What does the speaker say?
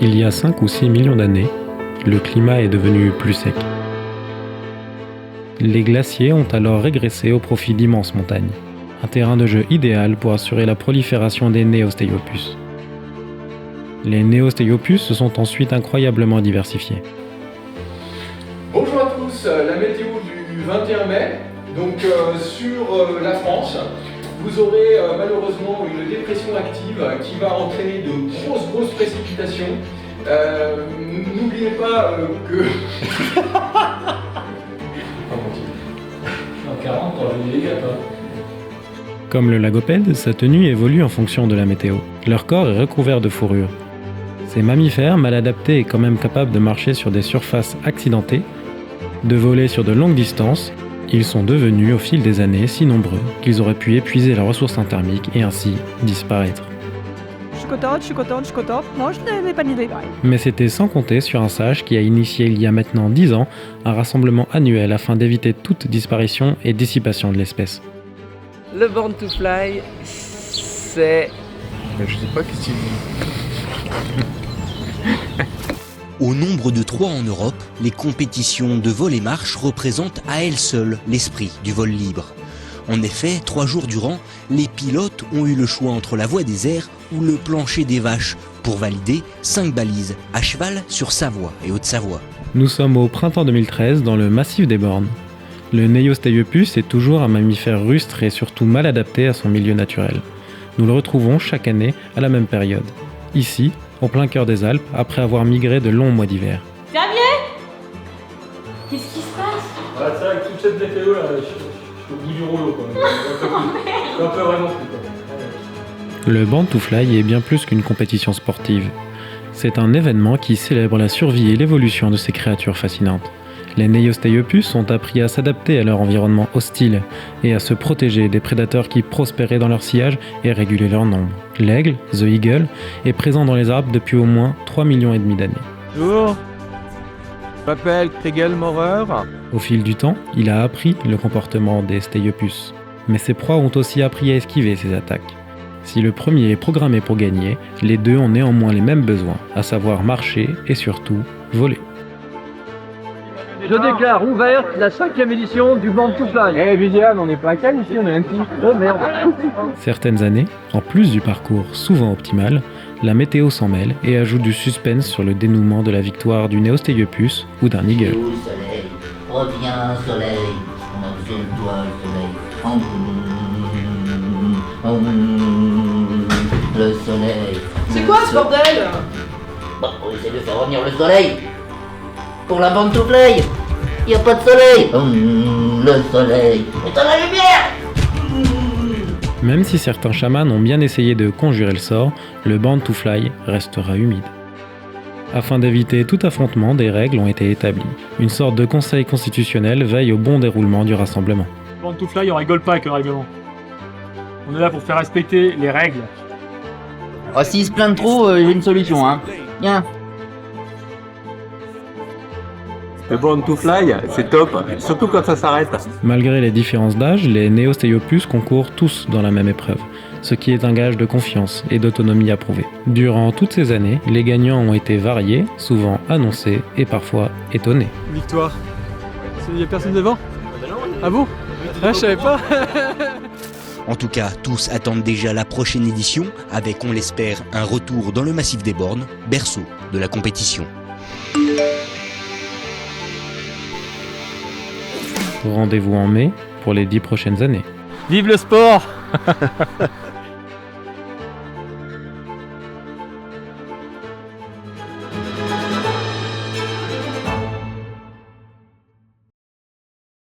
Il y a 5 ou 6 millions d'années, le climat est devenu plus sec. Les glaciers ont alors régressé au profit d'immenses montagnes. Un terrain de jeu idéal pour assurer la prolifération des Neosteopus. Les Neosteopus se sont ensuite incroyablement diversifiés. Bonjour à tous, la météo du 21 mai. Donc sur la France, vous aurez malheureusement une dépression active qui va entraîner de grosses précipitations. N'oubliez pas que... En 40, on a des dégâts, toi. Comme le lagopède, sa tenue évolue en fonction de la météo. Leur corps est recouvert de fourrure. Ces mammifères mal adaptés et quand même capables de marcher sur des surfaces accidentées, de voler sur de longues distances, ils sont devenus au fil des années si nombreux qu'ils auraient pu épuiser leurs ressources thermiques et ainsi disparaître. Je suis contente. Non, je n'ai pas d'idée. Mais c'était sans compter sur un sage qui a initié il y a maintenant 10 ans un rassemblement annuel afin d'éviter toute disparition et dissipation de l'espèce. Le Born to Fly, c'est... Je sais pas qu'est-ce qu'il dit. Au nombre de 3 en Europe, les compétitions de vol et marche représentent à elles seules l'esprit du vol libre. En effet, 3 jours durant, les pilotes ont eu le choix entre la voie des airs ou le plancher des vaches pour valider 5 balises à cheval sur Savoie et Haute-Savoie. Nous sommes au printemps 2013 dans le massif des Bornes. Le Neosteopus est toujours un mammifère rustre et surtout mal adapté à son milieu naturel. Nous le retrouvons chaque année à la même période. Ici, au plein cœur des Alpes, après avoir migré de longs mois d'hiver. Xavier, qu'est-ce qui se passe? Ouais, c'est vrai que toute cette météo là, je suis au bout du rouleau quand même. Je un peu vraiment plus quoi. Le Born to Fly est bien plus qu'une compétition sportive. C'est un événement qui célèbre la survie et l'évolution de ces créatures fascinantes. Les Neosteopus ont appris à s'adapter à leur environnement hostile et à se protéger des prédateurs qui prospéraient dans leur sillage et régulaient leur nombre. L'aigle, The Eagle, est présent dans les Alpes depuis au moins 3,5 millions d'années. Bonjour, je m'appelle Kriegel Maurer. Au fil du temps, il a appris le comportement des Steopus. Mais ses proies ont aussi appris à esquiver ces attaques. Si le premier est programmé pour gagner, les deux ont néanmoins les mêmes besoins, à savoir marcher et surtout voler. Je déclare ouverte la 5e édition du Born to Fly. Eh Viviane, on n'est pas à Cannes ici, on est un petit. Oh merde. Certaines années, en plus du parcours souvent optimal, la météo s'en mêle et ajoute du suspense sur le dénouement de la victoire du Neosteopus ou d'un Eagle. Où le soleil, reviens soleil, on a besoin de toi le soleil. C'est quoi ce bordel? Bon, on essaie de faire revenir le soleil. Pour la Born to Fly, y a pas de soleil. Le soleil, éteins la lumière. Même si certains chamans ont bien essayé de conjurer le sort, le Born to Fly restera humide. Afin d'éviter tout affrontement, des règles ont été établies. Une sorte de conseil constitutionnel veille au bon déroulement du rassemblement. Born to Fly, on rigole pas avec le règlement. On est là pour faire respecter les règles. Oh, s'il se plaint trop, j'ai une solution, hein. Viens. Le Born to Fly, c'est top, surtout quand ça s'arrête. Malgré les différences d'âge, les Neosteopus concourent tous dans la même épreuve, ce qui est un gage de confiance et d'autonomie approuvée. Durant toutes ces années, les gagnants ont été variés, souvent annoncés et parfois étonnés. Victoire. Il n'y a personne devant? Ah bon? Ah, je savais pas. En tout cas, tous attendent déjà la prochaine édition avec, on l'espère, un retour dans le massif des Bornes, berceau de la compétition. Rendez-vous en mai pour les 10 prochaines années. Vive le sport.